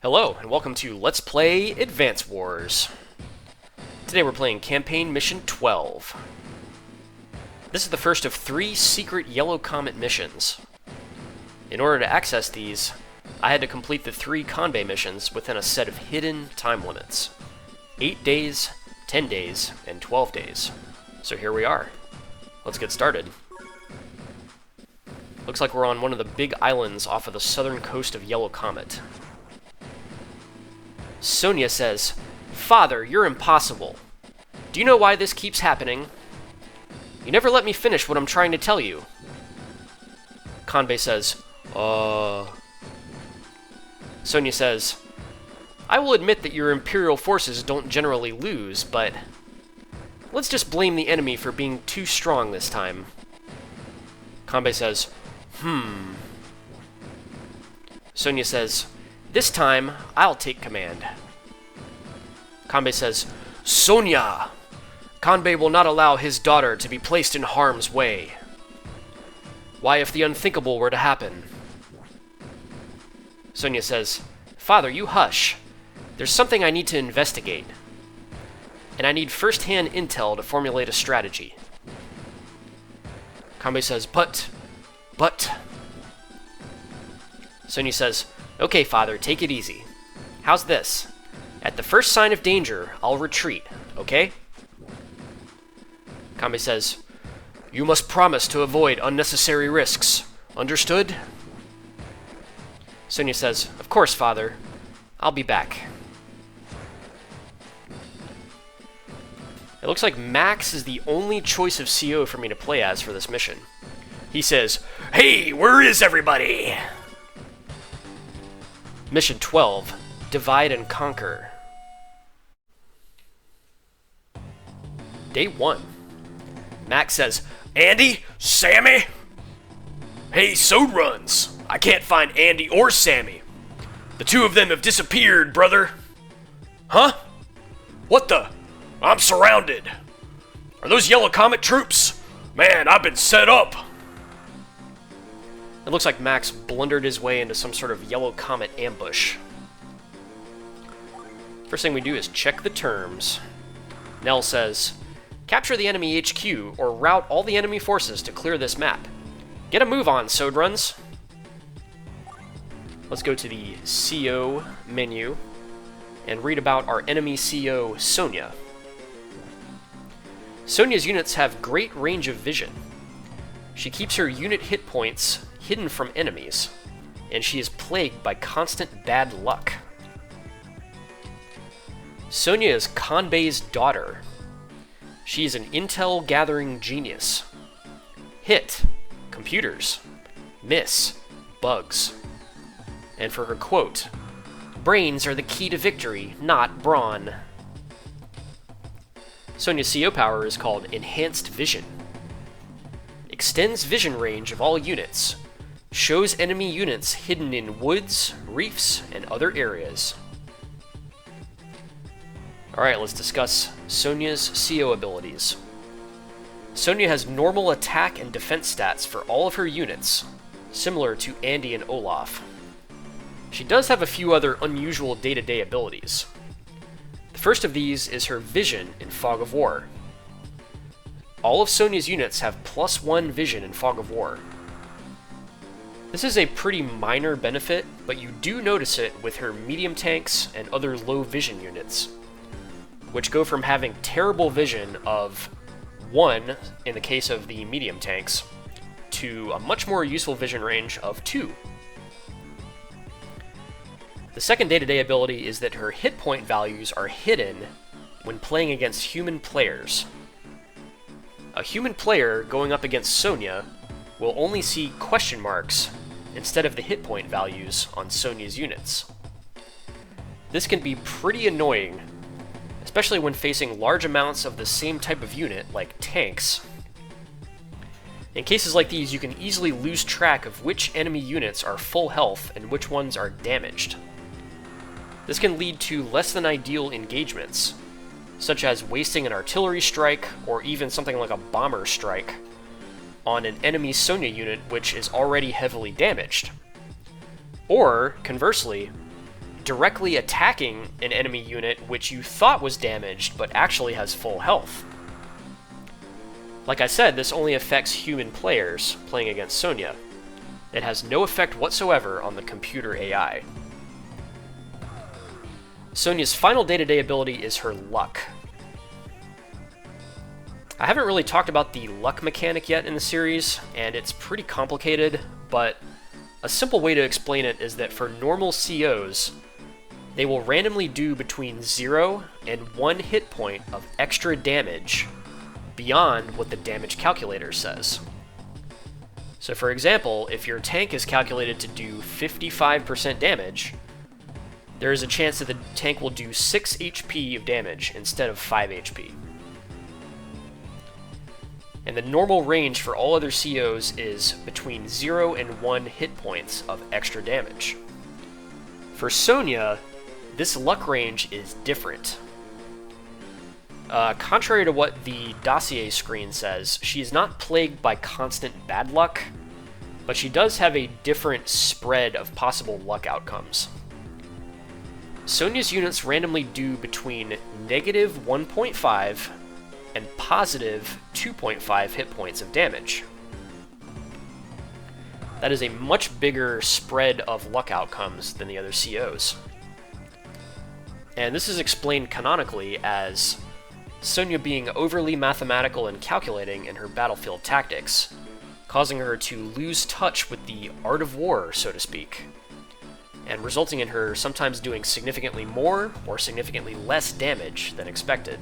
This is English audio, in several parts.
Hello, and welcome to Let's Play Advance Wars. Today we're playing Campaign Mission 12. This is the first of 3 secret Yellow Comet missions. In order to access these, I had to complete the 3 Kanbei missions within a set of hidden time limits. 8 days, 10 days, and 12 days. So here we are. Let's get started. Looks like we're on one of the big islands off of the southern coast of Yellow Comet. Sonja says, "Father, you're impossible. Do you know why this keeps happening? You never let me finish what I'm trying to tell you." Kanbei says, Sonja says, "I will admit that your Imperial forces don't generally lose, but let's just blame the enemy for being too strong this time." Kanbei says, Sonja says, "This time, I'll take command." Kanbei says, "Sonja! Kanbei will not allow his daughter to be placed in harm's way. Why if the unthinkable were to happen?" Sonja says, "Father, you hush. There's something I need to investigate. And I need first-hand intel to formulate a strategy." Kanbei says, But... Sonja says, "Okay, Father, take it easy. How's this? At the first sign of danger, I'll retreat, okay?" Kanbei says, "You must promise to avoid unnecessary risks. Understood?" Sonja says, "Of course, Father. I'll be back." It looks like Max is the only choice of CO for me to play as for this mission. He says, "Hey, where is everybody?" Mission 12, Divide and Conquer. Day 1. Max says, "Andy? Sammy? Hey, so runs. I can't find Andy or Sammy. The 2 of them have disappeared, brother." "Huh? What the? I'm surrounded. Are those Yellow Comet troops? Man, I've been set up." It looks like Max blundered his way into some sort of Yellow Comet ambush. First thing we do is check the terms. Nell says, "Capture the enemy HQ, or route all the enemy forces to clear this map. Get a move on, Sodruns." Let's go to the CO menu and read about our enemy CO, Sonja. Sonja's units have great range of vision. She keeps her unit hit points hidden from enemies, and she is plagued by constant bad luck. Sonja is Kanbei's daughter. She is an intel-gathering genius. Hit, computers. Miss, bugs. And for her quote, "Brains are the key to victory, not brawn." Sonja's CO power is called Enhanced Vision. Extends vision range of all units. Shows enemy units hidden in woods, reefs, and other areas. Alright, let's discuss Sonja's CO abilities. Sonja has normal attack and defense stats for all of her units, similar to Andy and Olaf. She does have a few other unusual day-to-day abilities. The first of these is her vision in Fog of War. All of Sonja's units have +1 vision in Fog of War. This is a pretty minor benefit, but you do notice it with her medium tanks and other low vision units, which go from having terrible vision of 1 in the case of the medium tanks, to a much more useful vision range of 2. The second day-to-day ability is that her hit point values are hidden when playing against human players. A human player going up against Sonja will only see question marks instead of the hit point values on Sonja's units. This can be pretty annoying, especially when facing large amounts of the same type of unit, like tanks. In cases like these, you can easily lose track of which enemy units are full health and which ones are damaged. This can lead to less than ideal engagements, such as wasting an artillery strike or even something like a bomber strike on an enemy Sonja unit which is already heavily damaged. Or, conversely, directly attacking an enemy unit which you thought was damaged but actually has full health. Like I said, this only affects human players playing against Sonja. It has no effect whatsoever on the computer AI. Sonja's final day-to-day ability is her luck. I haven't really talked about the luck mechanic yet in the series, and it's pretty complicated, but a simple way to explain it is that for normal COs, they will randomly do between 0 and 1 hit point of extra damage beyond what the damage calculator says. So for example, if your tank is calculated to do 55% damage, there is a chance that the tank will do 6 HP of damage instead of 5 HP. And the normal range for all other COs is between 0 and 1 hit points of extra damage. For Sonja, this luck range is different. Contrary to what the dossier screen says, she is not plagued by constant bad luck, but she does have a different spread of possible luck outcomes. Sonja's units randomly do between negative 1.5 and positive 2.5 hit points of damage. That is a much bigger spread of luck outcomes than the other COs. And this is explained canonically as Sonja being overly mathematical and calculating in her battlefield tactics, causing her to lose touch with the art of war, so to speak, and resulting in her sometimes doing significantly more or significantly less damage than expected.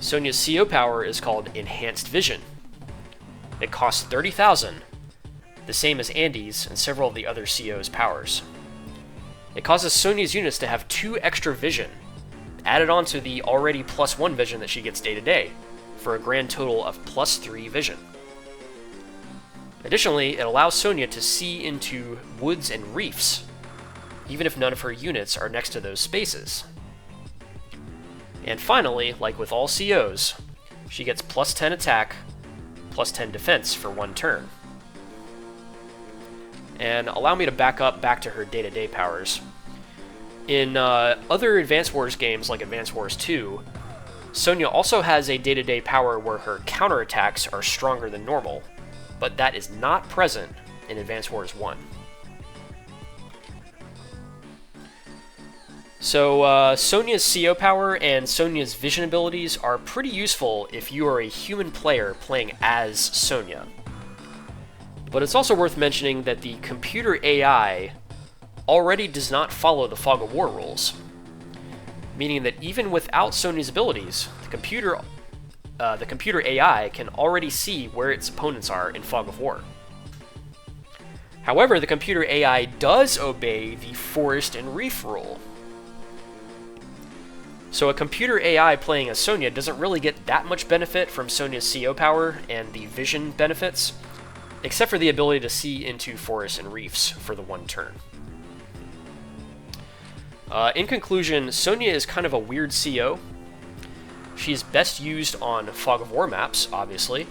Sonja's CO power is called Enhanced Vision. It costs 30,000, the same as Andy's and several of the other CO's powers. It causes Sonja's units to have 2 extra vision, added onto the already +1 vision that she gets day to day, for a grand total of +3 vision. Additionally, it allows Sonja to see into woods and reefs, even if none of her units are next to those spaces. And finally, like with all COs, she gets +10 attack, +10 defense for 1 turn. And allow me to back to her day-to-day powers. In other Advance Wars games like Advance Wars 2, Sonja also has a day-to-day power where her counterattacks are stronger than normal, but that is not present in Advance Wars 1. So, Sonja's CO power and Sonja's vision abilities are pretty useful if you are a human player playing as Sonja. But it's also worth mentioning that the computer AI already does not follow the Fog of War rules, meaning that even without Sonja's abilities, the computer AI can already see where its opponents are in Fog of War. However, the computer AI does obey the Forest and Reef rule. So a computer AI playing as Sonja doesn't really get that much benefit from Sonja's CO power and the vision benefits, except for the ability to see into forests and reefs for the 1 turn. In conclusion, Sonja is kind of a weird CO. She's best used on Fog of War maps, obviously,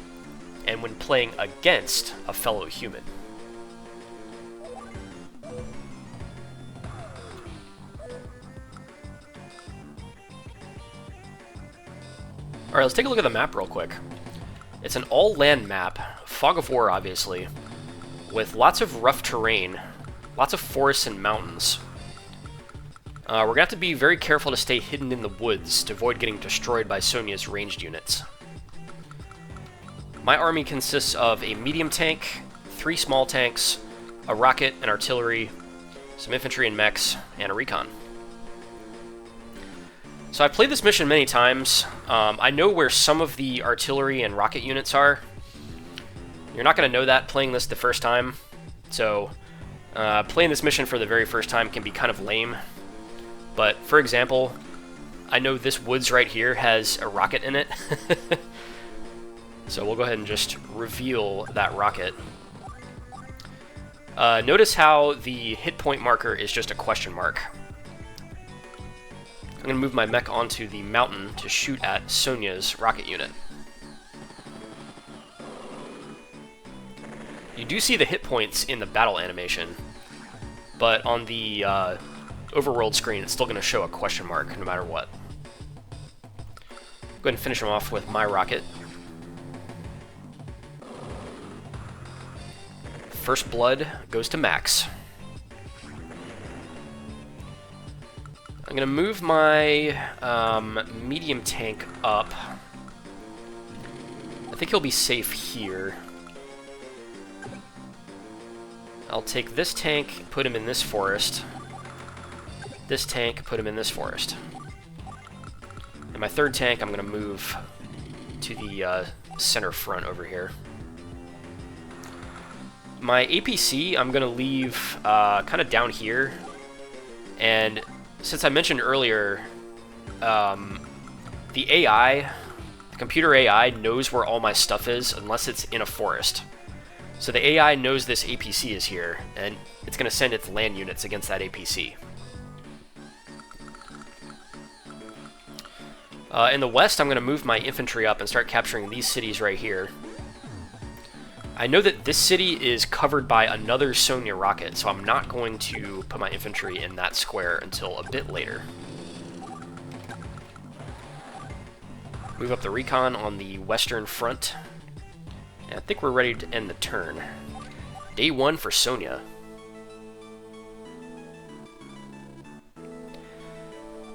and when playing against a fellow human. Alright, let's take a look at the map real quick. It's an all-land map, Fog of War obviously, with lots of rough terrain, lots of forests and mountains. We're going to have to be very careful to stay hidden in the woods to avoid getting destroyed by Sonja's ranged units. My army consists of a medium tank, 3 small tanks, a rocket and artillery, some infantry and mechs, and a recon. So I've played this mission many times. I know where some of the artillery and rocket units are. You're not going to know that playing this the first time, so playing this mission for the very first time can be kind of lame. But, for example, I know this woods right here has a rocket in it. So we'll go ahead and just reveal that rocket. Notice how the hit point marker is just a question mark. I'm going to move my mech onto the mountain to shoot at Sonja's rocket unit. You do see the hit points in the battle animation, but on the overworld screen, it's still going to show a question mark no matter what. Go ahead and finish him off with my rocket. First blood goes to Max. I'm going to move my medium tank up. I think he'll be safe here. I'll take this tank, put him in this forest. This tank, put him in this forest. And my third tank, I'm going to move to the center front over here. My APC, I'm going to leave kind of down here. And since I mentioned earlier, the AI, the computer AI, knows where all my stuff is unless it's in a forest. So the AI knows this APC is here, and it's going to send its land units against that APC. In the west, I'm going to move my infantry up and start capturing these cities right here. I know that this city is covered by another Sonja rocket, so I'm not going to put my infantry in that square until a bit later. Move up the recon on the western front. And I think we're ready to end the turn. Day 1 for Sonja.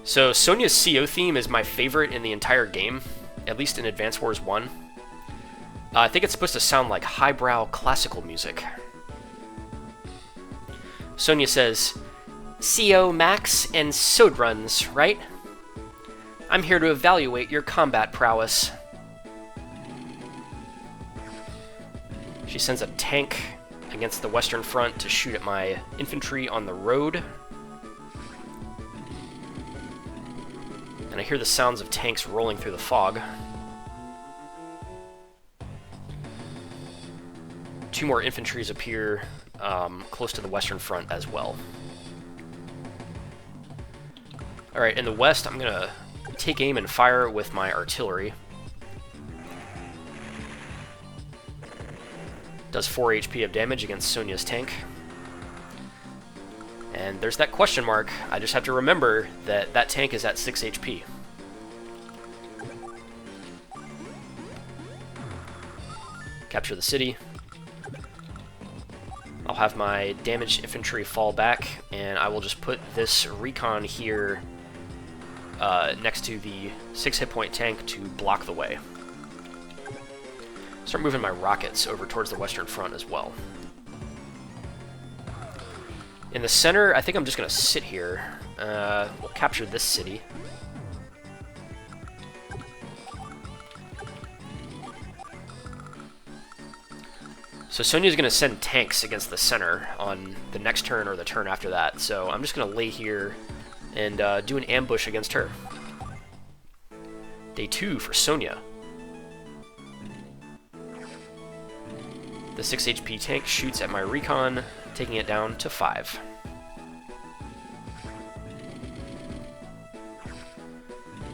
So Sonja's CO theme is my favorite in the entire game, at least in Advance Wars 1. I think it's supposed to sound like highbrow classical music. Sonja says, CO Max and Sodruns, right? I'm here to evaluate your combat prowess. She sends a tank against the western front to shoot at my infantry on the road. And I hear the sounds of tanks rolling through the fog. 2 more infantries appear close to the western front as well. Alright, in the west, I'm going to take aim and fire with my artillery. Does 4 HP of damage against Sonja's tank. And there's that question mark. I just have to remember that that tank is at 6 HP. Capture the city. I'll have my damaged infantry fall back, and I will just put this recon here next to the 6 hit point tank to block the way. Start moving my rockets over towards the western front as well. In the center, I think I'm just going to sit here. We'll capture this city. So Sonja's going to send tanks against the center on the next turn or the turn after that. So I'm just going to lay here and do an ambush against her. Day 2 for Sonja. The 6 HP tank shoots at my recon, taking it down to 5.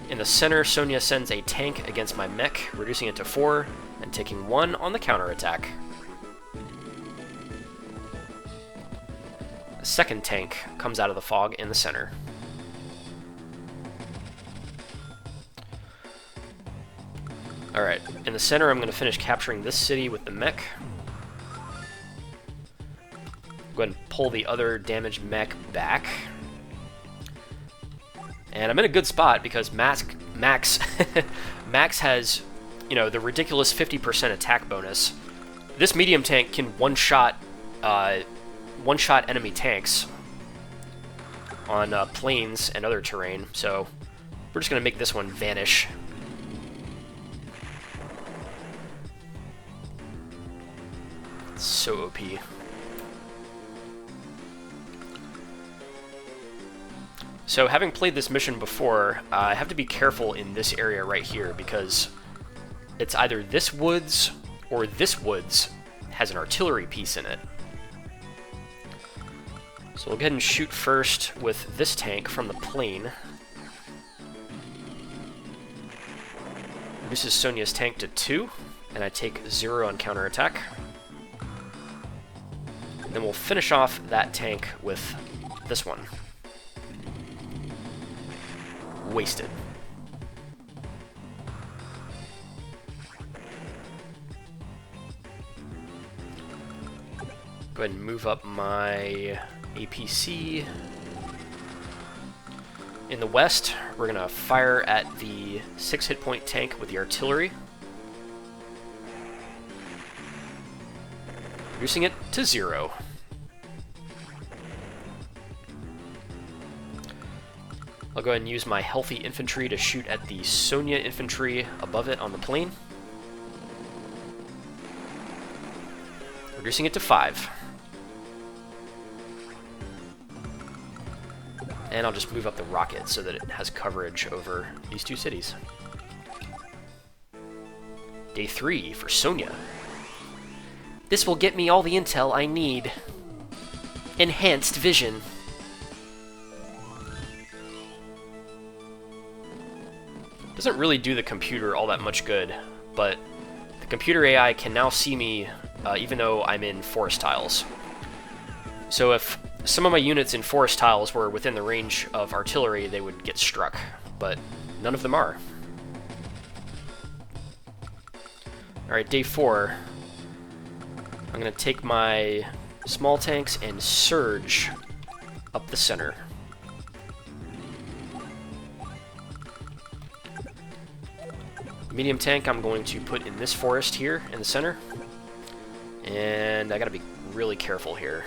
In the center, Sonja sends a tank against my mech, reducing it to 4, and taking 1 on the counterattack. A second tank comes out of the fog in the center. Alright, in the center I'm going to finish capturing this city with the mech. Go ahead and pull the other damaged mech back. And I'm in a good spot because Max Max has, you know, the ridiculous 50% attack bonus. This medium tank can one-shot enemy tanks on plains and other terrain, so we're just going to make this one vanish. It's so OP. So having played this mission before, I have to be careful in this area right here because it's either this woods or this woods has an artillery piece in it. So we'll go ahead and shoot first with this tank from the plain. Reduces Sonja's tank to 2, and I take 0 on counterattack. Then we'll finish off that tank with this one. Wasted. Go ahead and move up my APC. In the west, we're going to fire at the 6 hit point tank with the artillery, reducing it to 0. I'll go ahead and use my healthy infantry to shoot at the Sonja infantry above it on the plain, reducing it to 5. And I'll just move up the rocket so that it has coverage over these two cities. Day 3 for Sonja. This will get me all the intel I need. Enhanced vision. Doesn't really do the computer all that much good, but the computer AI can now see me even though I'm in forest tiles. So if some of my units in forest tiles were within the range of artillery, they would get struck, but none of them are. Alright, day 4. I'm going to take my small tanks and surge up the center. Medium tank I'm going to put in this forest here in the center, and I gotta be really careful here.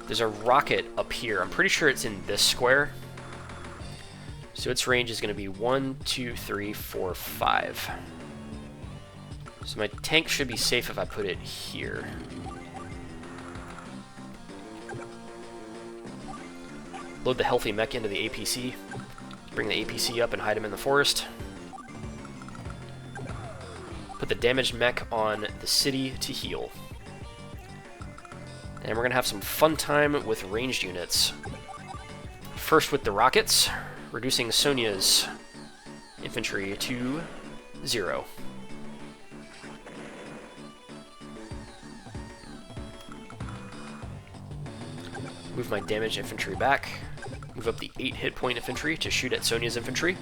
There's a rocket up here. I'm pretty sure it's in this square. So its range is going to be 1, 2, 3, 4, 5. So my tank should be safe if I put it here. Load the healthy mech into the APC. Bring the APC up and hide him in the forest. Put the damaged mech on the city to heal. And we're going to have some fun time with ranged units. First with the rockets, reducing Sonja's infantry to 0. Move my damaged infantry back. Move up the 8 hit point infantry to shoot at Sonja's infantry.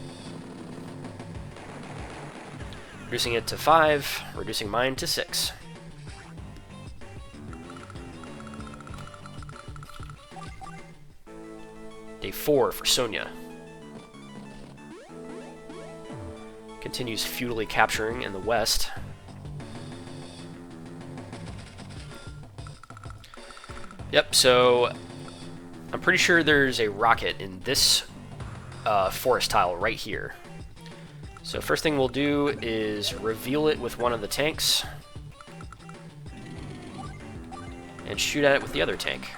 Reducing it to 5, reducing mine to 6. Day 4 for Sonja. Continues futilely capturing in the west. Yep, so I'm pretty sure there's a rocket in this forest tile right here. So first thing we'll do is reveal it with one of the tanks and shoot at it with the other tank.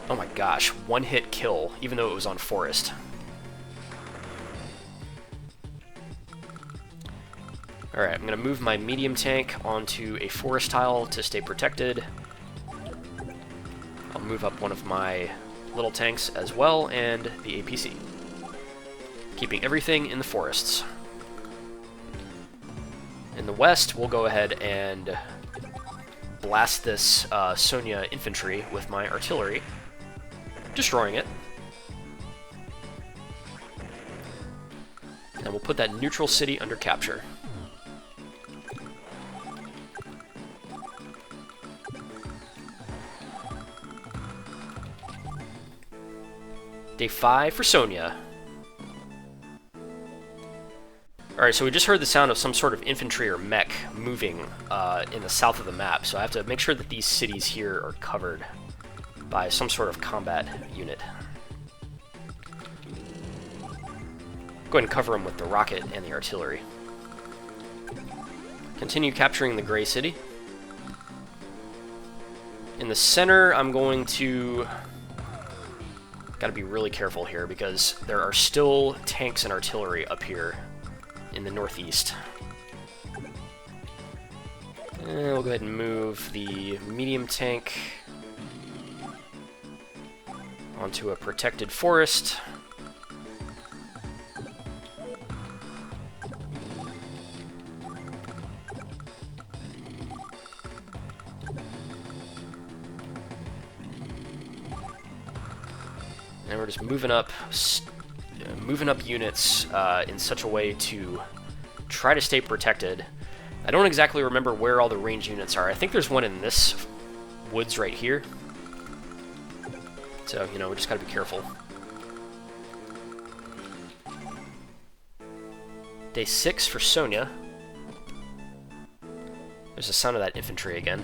Oh my gosh, one hit kill, even though it was on forest. Alright, I'm going to move my medium tank onto a forest tile to stay protected. I'll move up one of my little tanks as well, and the APC. Keeping everything in the forests. In the west, we'll go ahead and blast this Sonja infantry with my artillery, destroying it. And we'll put that neutral city under capture. Day 5 for Sonja. Alright, so we just heard the sound of some sort of infantry or mech moving in the south of the map, so I have to make sure that these cities here are covered by some sort of combat unit. Go ahead and cover them with the rocket and the artillery. Continue capturing the Gray City. In the center, I'm going to... Gotta be really careful here, because there are still tanks and artillery up here in the northeast. And we'll go ahead and move the medium tank onto a protected forest. And we're just moving up units in such a way to try to stay protected. I don't exactly remember where all the range units are. I think there's one in this woods right here. So, you know, we just gotta be careful. Day 6 for Sonja. There's the sound of that infantry again.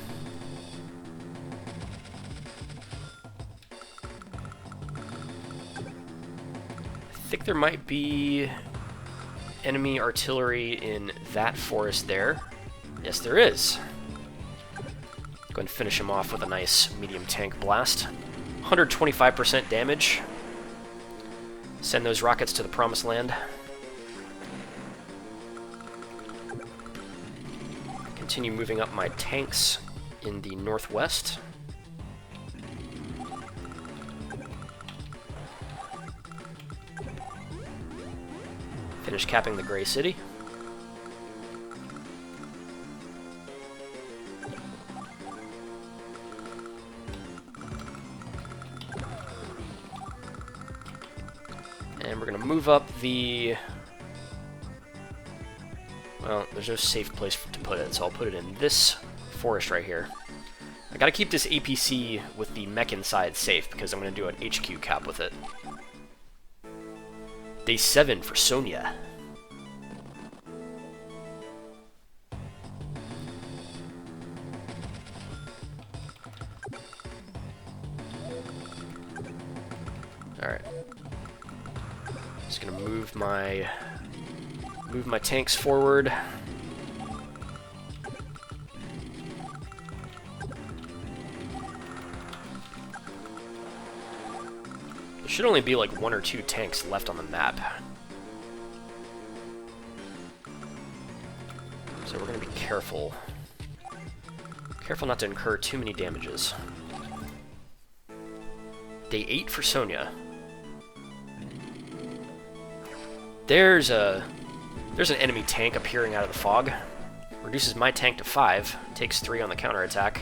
I think there might be enemy artillery in that forest there. Yes, there is. Go ahead and finish him off with a nice medium tank blast. 125% damage. Send those rockets to the promised land. Continue moving up my tanks in the northwest. Finish capping the Gray City. And we're going to move up the... Well, there's no safe place to put it, so I'll put it in this forest right here. I gotta keep this APC with the mech inside safe, because I'm going to do an HQ cap with it. Day 7 for Sonja. Alright. Just gonna move my tanks forward. There should only be like 1 or 2 tanks left on the map. So we're gonna be careful. Careful not to incur too many damages. Day 8 for Sonja. There's an enemy tank appearing out of the fog. Reduces my tank to 5. Takes 3 on the counterattack.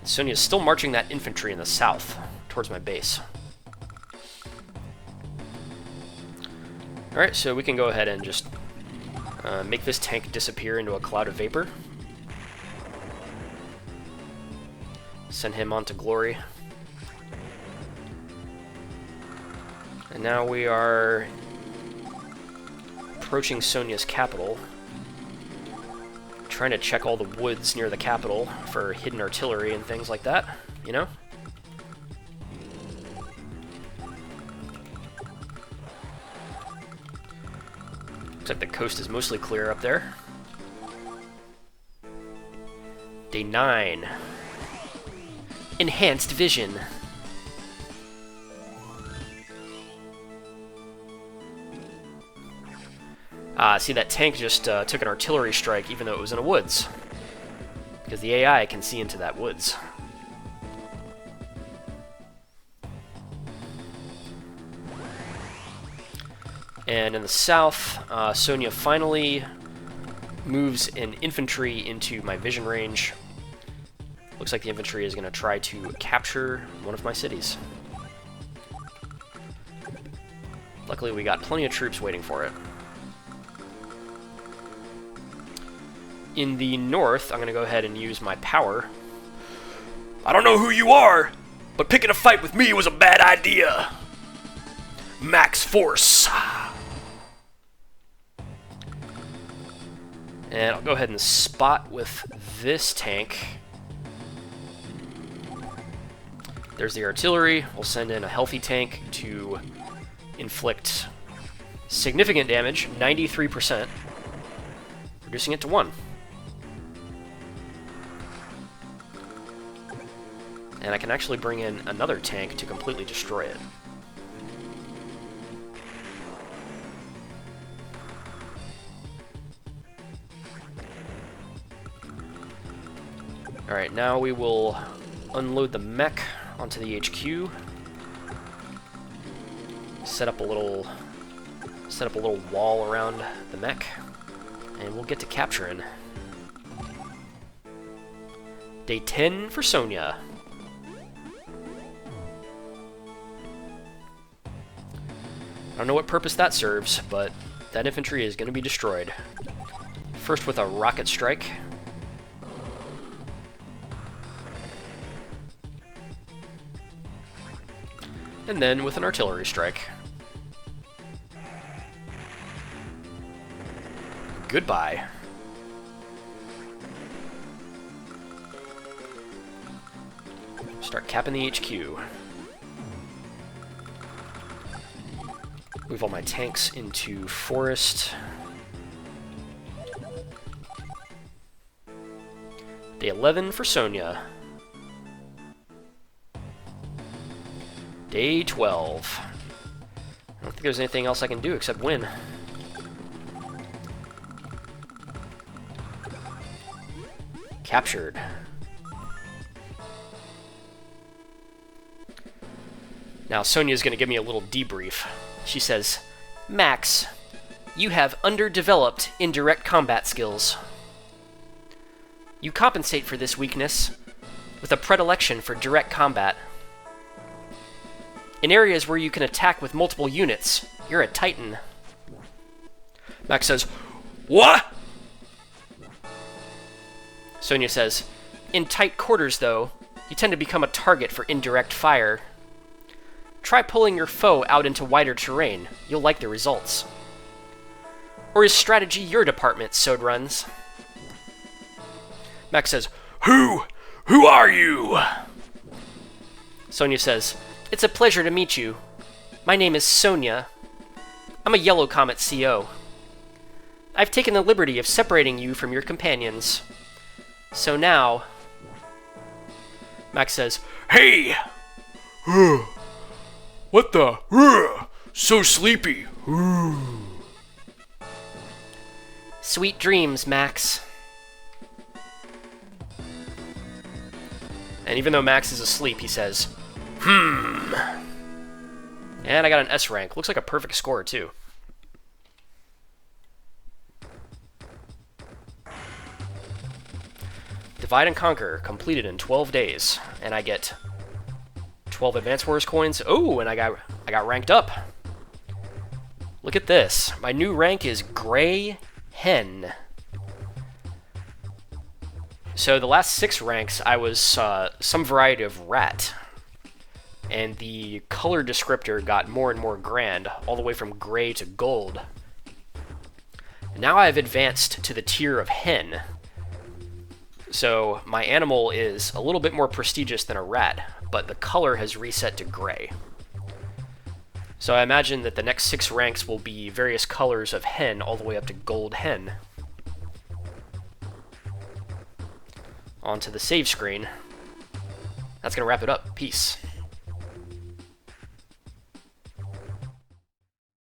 Sonja's still marching that infantry in the south towards my base. Alright, so we can go ahead and just make this tank disappear into a cloud of vapor. Send him on to glory. And now we are approaching Sonja's capital. Trying to check all the woods near the capital for hidden artillery and things like that, you know? Looks like the coast is mostly clear up there. Day 9. Enhanced vision. See, that tank just took an artillery strike even though it was in a woods. Because the AI can see into that woods. And in the south, Sonja finally moves an infantry into my vision range. Looks like the infantry is going to try to capture one of my cities. Luckily, we got plenty of troops waiting for it. In the north, I'm going to go ahead and use my power. I don't know who you are, but picking a fight with me was a bad idea. Max force. And I'll go ahead and spot with this tank. There's the artillery. We'll send in a healthy tank to inflict significant damage, 93%, reducing it to 1. And I can actually bring in another tank to completely destroy it. Alright, now we will unload the mech onto the HQ. Set up a little wall around the mech, and we'll get to capturing. Day 10 for Sonja. don't know what purpose that serves, but that infantry is going to be destroyed. First with a rocket strike. And then with an artillery strike. Goodbye. Start capping the HQ. Move all my tanks into forest. Day 11 for Sonja. Day 12. I don't think there's anything else I can do except win. Captured. Now Sonja's going to give me a little debrief. She says, Max, you have underdeveloped indirect combat skills. You compensate for this weakness with a predilection for direct combat. In areas where you can attack with multiple units, you're a titan. Max says, What? Sonja says, In tight quarters, though, you tend to become a target for indirect fire. Try pulling your foe out into wider terrain. You'll like the results. Or is strategy your department, Sodruns? Max says, Who are you? Sonja says, It's a pleasure to meet you. My name is Sonja. I'm a Yellow Comet CO. I've taken the liberty of separating you from your companions. So now... Max says, Hey! What the? So sleepy. Sweet dreams, Max. And even though Max is asleep, he says, And I got an S rank. Looks like a perfect score, too. Divide and Conquer, completed in 12 days. And I get 12 Advanced Wars coins. Oh, and I got ranked up. Look at this. My new rank is Gray Hen. So the last 6 ranks, I was some variety of rat. And the color descriptor got more and more grand, all the way from gray to gold. And now I've advanced to the tier of hen. So my animal is a little bit more prestigious than a rat, but the color has reset to gray. So I imagine that the next 6 ranks will be various colors of hen all the way up to gold hen. Onto the save screen. That's going to wrap it up. Peace.